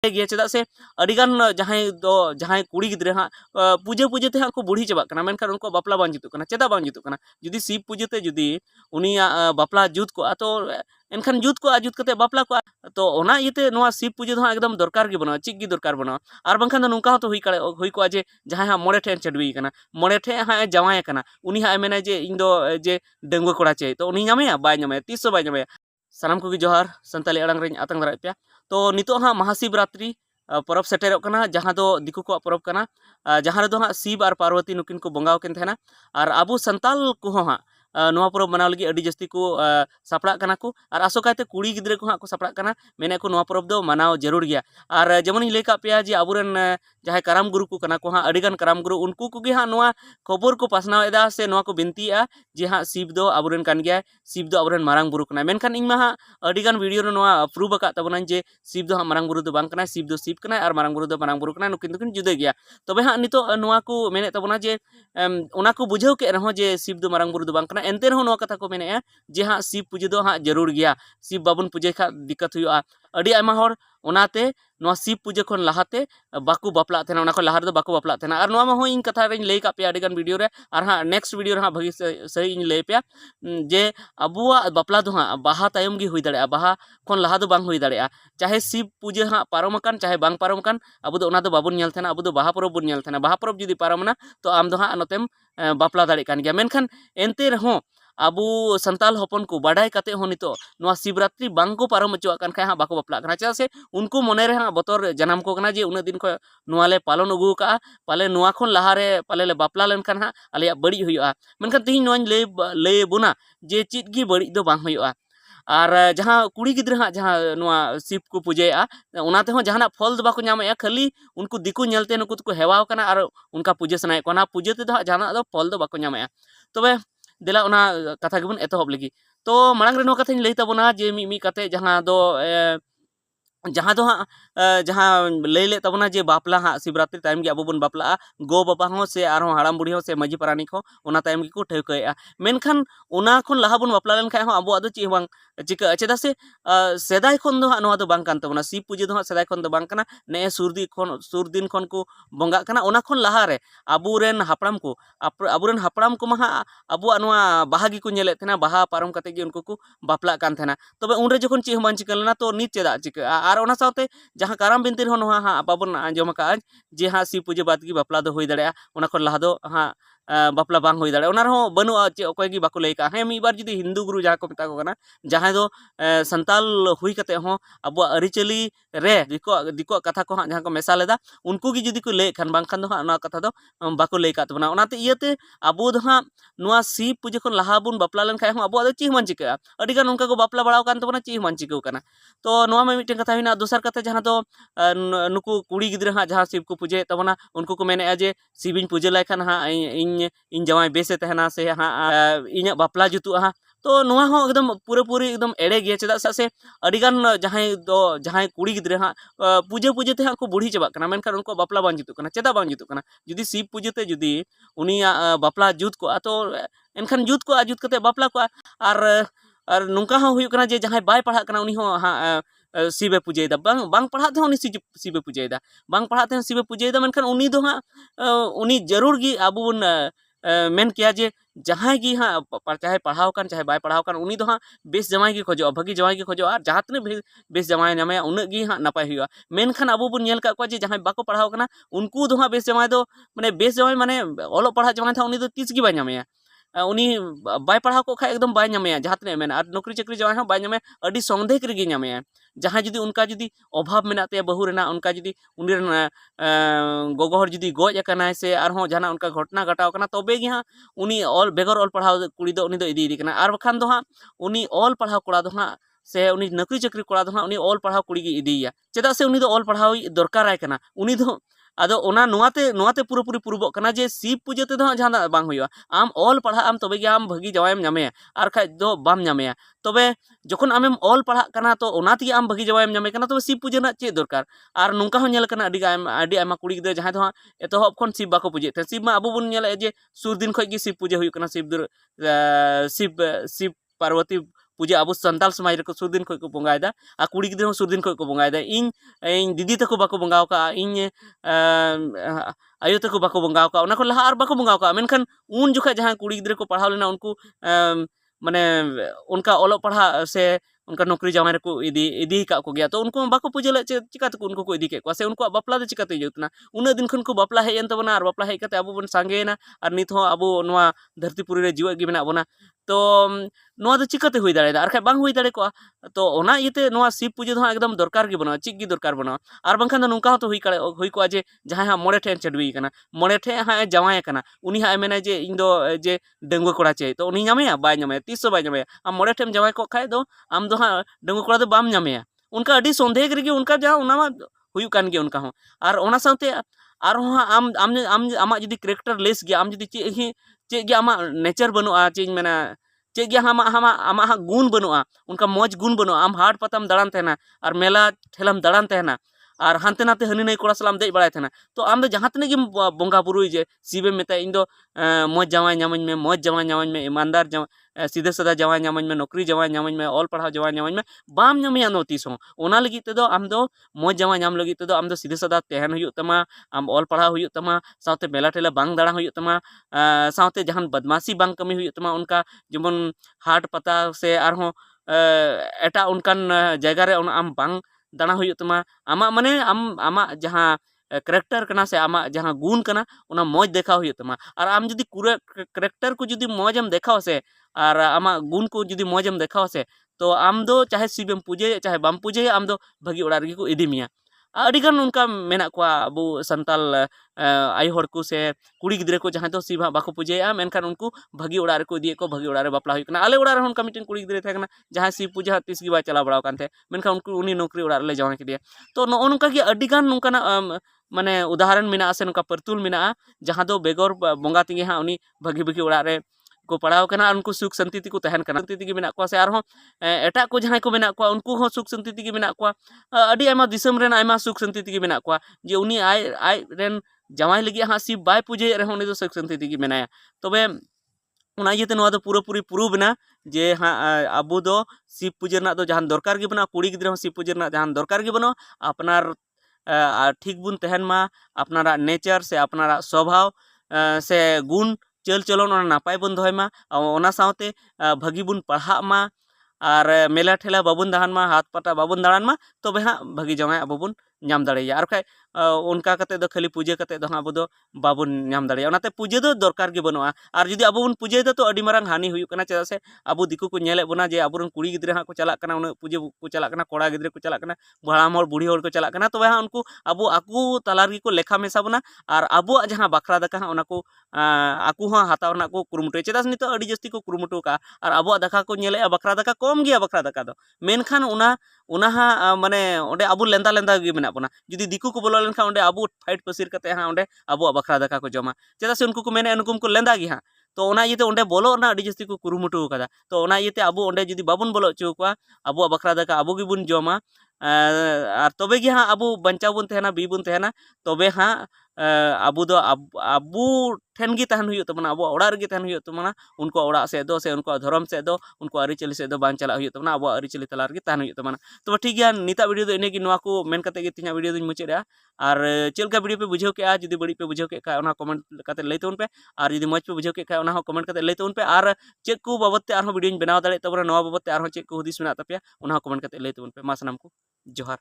गया चेदा से अडिगान जहां कुड़ी गिद्रे हाँ पूजा पूजाते हाँ को बुढ़ी चाबाक कना मेनखान उनको बापला बांग जुतुक कना चेदा बांग जुतुक कना जुदी शिव पूजाते जुदी उनिया बापला जुत को तो एनखान जुत को जुत कते बापला को तो ओना इते नोआ शिव पूजा दो एकदम दरकार गे बना चिक गी दरकार बना और बांखान नुका तो हुई को जे जहां हाँ मोड़े ठे चडुई कना मोड़े ठे हाँ जावाय कना उनी हाँ मेने जे इन दो जे डेंगुआ कोड़ा चे तो उनी नामे बाय नामे तीस बाय नामे सानाम को जोहार संताली अड़ांग रें आतंग दाराय पे तो नितो हाँ महाशिवरात्रि परब सेटेरोग कना जहां दो दिकु को परब कना जहां दो हाँ शिव और पार्वती नुकिन को बंगाव केन थेना और आबू संताल को हाँ नोआ परब मनाव लगी अडी जस्ती को सापड़ा कना को और आसोकायते कुड़ी गिद्रे को हाँ को सापड़ा कना मेने को नोआ परब दो मनाव जरूर गया और जेमन इन लेका पे जे आबुरेन जहां कराम गुरु को कना को हाँ अडिगान कराम गुरु उनको को हाँ नोआ खबर को पासनाव एदा से नोआ को बिनतीया जे हाँ शिव दो आबुरेन कान गया शिव दो आबुरेन मारांग गुरु कना मेनखान इन मा हाँ अडिगान वीडियो रे नोआ प्रूव अका तबना जे शिव दो हाँ मारांग गुरु दो बांग कना शिव दो शिव कना और मारांग गुरु दो मारांग गुरु कना नुकिन दुकिन जुदा गया तबे हाँ नितो नोआ को मेने तबना जे ओना को बुझाव के रहो जे शिव दो मारांग गुरु दो बांग कना एनते रहो नोआ कथा को मेने जे हाँ शिव पूजा दो हाँ जरूर गया शिव बाबुन पूजा खा दिक्कत हुआ अड़ी आयमा हर ओनाते नोआ शिव पूजा खन लहाते बाकू बापला थेना ओना खन लहा दो बाकू बापला थेना और नोआ मा हो इन कथा रेन लई का पे अडिगान वीडियो रे और हाँ नेक्स्ट वीडियो रे हाँ भगी सही इन लई पे जे अबुआ बापला दो हाँ बाहा तायम गी हुई दाड़े बाहा खन लहा दो बांग हुई दाड़े चाहे शिव पूजा हाँ पारम अकान चाहे बांग पारम अकान अबु दो ओना दो बाबुन नेल थेना अबु दो बाहा परब बुन नेल थेना बाहा परब जुदी पारमना तो आम दो हाँ नोतेम बापला दाड़े कान गया मेनखान एनते रहो आबू संताल हपन को बाडाय काते हो नितो नोआ शिवरात्रि बांग को पारम अचुआ कान खाय हाँ बाको बापला कना चेदा से उनको मने रे हाँ बतर जनाम को कना जे उना दिन को नोआ ले पालन अगु का पाले नोआ खन लहा रे पाले ले बापला लेन खान हाँ आलिया बड़ी हुआ मेनखान तिहिन नोआñ ले बुना जे चित गी बड़ी दो बांग हुआ और जहाँ कुड़ी गिद्रे हाँ जहाँ नोआ शिव को पूजाया ओनाते हो जहाना फल दो बाको नामे खाली उनको दिकु नेलते नुकु को हेवाव कना और उनका पूजा सनाय कोना पूजा ते दो जहाना दो फल दो बाको नामे तबे दिला उना कथा गेबन एतहब लगी तो मांग रे नो कथा लई तबना जे मी कते जहां दो हाँ जहाँ लई ले तबना जे बापला हाँ शिवरात्रि टाइम गे अबो बन बापला गो बाबा हो से आर हो हाड़ाम बुढ़ी हो से मजी पारानिक हो ओना टाइम गे को ठेकाया मेनखान ओना खन लहा बन बापला लेन खाय हो अबो आदो ची बांग चिका चेदा से सेदाय खन दो हाँ नोआ दो बांग कान तबना शिव पूजा दो हाँ सेदाय खन दो बांग कना ने सुर दिन खन को बंगा कना ओना खन लहा रे आबुरेन हापड़ाम को मा अबुआ नोआ बाहा गी को नेले थेना बाहा पारम कते गे उनको को बापला कान थेना तबे उनरे जखन ची बांग चिका लेना तो नित चेदा चिका और ओना साथे जहाँ कराम बिनती हो नोआ हाँ बाबन आंजम का जे हाँ शिव पूजा बाद की बापला दो हुई दाड़े ओना खन लहा दो हाँ बापला बांग हुई दाड़े ओना रहो बनुआ चे अकय गी बाको लई का हे मी बार जुदी हिंदू गुरु जहाँ को मेता को कना जहाँ दो संताल हुई कते हो अबुआ अरिचली रे दिको कथा को हाँ जहाँ को मेसा लेदा उनको गी जुदी को लई खान बांग खान दो हाँ कथा दो बाको लई का तबना ओनाते इयाते अबो दो हाँ नोआ शिव पूजा खन लहा बुन बापला लेन खाय हो अबुआ दो ची मान चिका अडी गान उनका को बापला बड़ाव कान तबना ची मान चिका कना तो नोआ में मिटन कथा हुइना दोसर कथा जहाँ तो नुकु कुड़ी गिद्रे हाँ जहाँ शिव को पूजे तबना उनको को मेने जे शिविन पूजा लायखान हाँ इन जवाई बेसे तहना से हाँ इन बापला जुतु हाँ तो नोआ हो एकदम पूरी एकदम एड़े गया चेदा से अडिगान जहां कुड़ी गिद्रे हाँ पूजा पूजाते हाँ को बुढ़ी चाबाक कना मेनखान उनको बापला बांग जुतु कना चेदा बांग जुतु कना जुदी शिव पूजाते जुदी उनिया बापला जुत को तो एनखान जुत को जुत कते बापला को और नुका हो हुई कना जे जहां बाय पढ़ा कना उनी हो हाँ शिवे पूजायदा बांग पढ़ाते उनी शिवे पूजायदा बांग पढ़ाते शिवे पूजायदा मेनखान उनी दो हाँ उनी जरूर गी आबो बन मेन किया जे जहां गी हाँ चाहे पढ़ाव कान चाहे बाय पढ़ाव कान उनी दो हाँ बेस जमाई गी खोजो भगी जमाई गी खोजो और जहाँ तने बेस जमाई नामे उन गी हाँ नपाय हुआ मेनखान अबो बन नेल का जे जहां बाको पढ़ाव कना उनको दो हाँ बेस जमाई दो माने बेस जमाई माने ओलो पढ़ा जमाई था उनी दो तीस गी बाय नामे उनी बाय पढ़ाव को खाय एकदम बाय नामे जहाँ तने मेना और नौकरी चाकरी जमाई हाँ बाय नामे अडी संदेह रेगी नामे जहाँ जुदी उनका जुदी अभाव मेना ते बहु रेना उनका जुदी उनी गोगो हर जुदी गज अकानाय से आरहों जहां उनका घटना घटाव कना तबे गी हाँ उनी ऑल बेगर ऑल पढ़ाव कुड़ी दो उनी दो इदी कना और बखान दो हाँ उनी ऑल पढ़ाव कोड़ा दो हाँ से उनी नौकरी चाकरी कोड़ा दो हाँ उनी ऑल पढ़ाव कुड़ी गी इदिया चेदा से उनी दो ऑल पढ़ाव दरकाराय कना उनी दो आदो ओना नोआते पूरी पुरबो कना जे शिव पूजा ते दो जहां बांग हुआ आम ऑल पढ़ा आम तबे आम भगी जवायम नामे और खाय दो बाम नामे तबे जखन आमेम ऑल पढ़ा कना तो ओनाती आम भगी जवायम नामे कना तो शिव पूजा ना चे दरकार और नुका हो नेल कना अडी आयमा कुड़ी गिद्रा जहां दो एतहब खन शिव बाको पूजे थे शिव मा अबो बन नेल जे सुर दिन खय गी शिव पूजा हुई कना Shiv Parvati puja abu santal समाज रे को सुर दिन खो को बंगायदा आ कुड़ी गिद्रा सुर दिन खो को बंगायदा इन दीदी तको बाको बंगाव का इन आयो तको बाको बंगाव का उना को लहा आर बाको बंगाव का मेनखान उन जुखा जहां कुड़ी गिद्रा को पढ़ाव लेना उनको माने उनका ओलो पढ़ा से उनका नौकरी जामाई रे को इदी का को गया तो उनको बाको पूजा ले चिका तको उनको को इदी के को से उनको बापला दे चिकाते जुतना उना दिन खन को बापला हेजन तबना और बापला हे कते अबो बन सांगेना और नित हो अबो नोआ धरतीपुरी रे जीवा गे मेना बोना तो नोआ दो चिकाते हुई दाड़ेदा आर बांग हुई दाड़े को तो ओना इते नोआ शिव पूजा दो एकदम दरकार गे बना चिक गे दरकार बना और बांखान नुका तो हुई को जे जहां हा मोड़े ठे चडुई कना मोड़े ठे हा जावाय कना उनी हा मेने जे इन दो जे डेंगुआ कोड़ा चे तो उनी नामेया बाय नामेया तीस बाय नामेया आम मोड़े ठेम जावाय को खाय दो आम दो हा डेंगुआ कोड़ा दो बाम नामेया उनका अडी संदेह रेगे उनका जहां उना मा हुई कान गे उनका हो और ओना साथे आर हो आम आम आम आमा जदी कैरेक्टर लेस गे आम जदी चे गे आमा नेचर बनुआ चे मेना चे गे हमा हमा आमा गुण बनुआ उनका मौज गुण बनुआ आम हाट पताम दाड़ान तेना और मेला ठेलाम दाड़ान तेना और हानते नाते हनी नई कोड़ा सलाम देज बड़ाय थेना तो आम दो जहां तने गे बंगा बुरुई जे शिवे मेता इन दो मौज जावाय नामन में मौज जावाय नामन में ईमानदार सीधे सादा जावाय नामन में नौकरी जावाय नामन में ऑल पढ़ाव जावाय नामन में बाम नामया नो तीसों ओना लगी ते दो आम दो मौज जावाय नाम लगी ते दो आम दो सीधे सादा तहन हुयुग तमा आम ऑल पढ़ाव हुयुग तमा साथे मेला ठेला बांग दाड़ा हुयुग तमा साथे जहां बदमाशी बांग कमी हुयुग तमा उनका जेमन हाट पता से आरहों एटा उनकान जगह रे आम बांग दाड़ा हुयुग तमा आमा माने आमा जहां कैरेक्टर कना से आमा जहां गुण कना उना मौज देखाव हुयुग तमा और आम जदी पूरा कैरेक्टर को जदी मौजम देखाव से और आमा गुण को जदी मौजम देखाव से तो आम दो चाहे शिवम पूजे चाहे बाम पूजे आम दो भगी ओड़ा रे को इदी मिया अडिगान उनका मेना को अबो संताल आई हड़ को से कुड़ी गिद्रे को जहां तो शिव बाको पूजेया मेनखान उनको भगी ओड़ा रे को इदी को भगी ओड़ा रे बापला हुई कना आले ओड़ा रे उनका मिटन कुड़ी गिद्रे थे कना जहां शिव पूजा तीस गी बा चला बड़ा कान थे मेनखान उनको उनी नौकरी ओड़ा ले जावा के दिया तो नो उनका की अडिगान नुका माने उदाहरण मेना से नुका परतुल मेना जहां दो बेगोर बंगा तिगे हां उनी भगी भगी ओड़ा रे को पढ़ाव कना उनको सुख शांति को तहन कना शांति की मेना को से आर एटा को जहां को मेना को उनको हो सुख शांति की मेना को अडी आमा दिसम रेन आमा सुख शांति की मेना को जे उनी आय रेन जावाई लगी हां शिव बाय पूजे रे उनी दो सुख शांति की मेनाया तबे उना इते नोआ दो पूरा पूरी प्रूव ना जे हाँ आबो दो शिव पूजा ना दो जहां दरकार गे बना कुड़ी गिद्रा शिव पूजा ना जहां दरकार गे बनो अपनार ठीक बुन तहन मा अपनारा नेचर से अपनारा स्वभाव से गुण चल चलन नापाय बन दोहय मा ओना सावते भगी बुन पढ़ा मा और मेला ठेला बाबुन दाहन मा हाथ पटा बाबुन दाड़ान मा तबे हाँ भगी जावाय आबो बुन नाम दाड़ेया और खाय उनका कते दो खाली पूजा कते दो आबो दो बाबुन नाम दाड़ेया ओनाते पूजा दो दरकार गे बनुआ और जदि आबो बुन पूजा तो अडी मारंग हानि हुयुग कना चेदा से आबो दिकु को नेले बोना जे आबोरन कुड़ी गिद्रे हाँ को चला कना उन पूजा को चला कना कोड़ा गिद्रे को चला कना बहाम और बुढ़ी हर को चला कना तबे हाँ उनको आबो आकु तलार को लेखा मेसा बोना और आबो जहां बाखरा दका हाँ उना को आकु हाँ हाताव ना को कुरुमुटो चेदा से नितो अडी जस्ती को कुरुमुटो का और आबो दाका को नेले बाखरा दाका कम गया बाखरा दाका दो मेनखान उना हाँ माने ओंडे आबो लेंदा लेंदा गे मेना बोना जुदी दिकु को बोलो लेनखा ओंडे आबो फाइट पसीर कते हाँ ओंडे आबो बाखरा दाका को जमा चेदा से उनको को मेने उनको को लेंदा गे हाँ तो ओना इते ओंडे बोलो ना अडी जस्ती को कुरुमुटो कदा तो ओना इते आबो ओंडे जुदी बाबुन बोलो चो को आबो बाखरा दाका आबो गे बुन जमा और तबे गे हाँ आबो बंचाव बुन तहना बी बुन तहना तबे हाँ आबो दो आबो ठेन गे तहन हुयुग तबना आबो ओड़ा रे तहन हुयुग तबना उनको ओड़ा से दो से उनको धर्म से दो उनको अरिचली से दो बान चला हुयुग तबना आबो अरिचली तला रे तहन हुयुग तबना तो ठीक गया निता वीडियो दो इने गे नोआ को मेन कते गे तिना वीडियो दो मुचादया और चेलका वीडियो पे बुझाव के जुदी बड़ी पे बुझाव के ओना कमेंट कते लई तबन पे और जुदी मज पे बुझाव के ओना हो कमेंट कते लई तबन पे और चेक को बाबत ते आरो वीडियो बनाव दाड़े तबना नोआ बाबत ते आरो चेक को हुदिस मेना तपिया ओना कमेंट कते लई तबन पे मा सनाम को जोहार।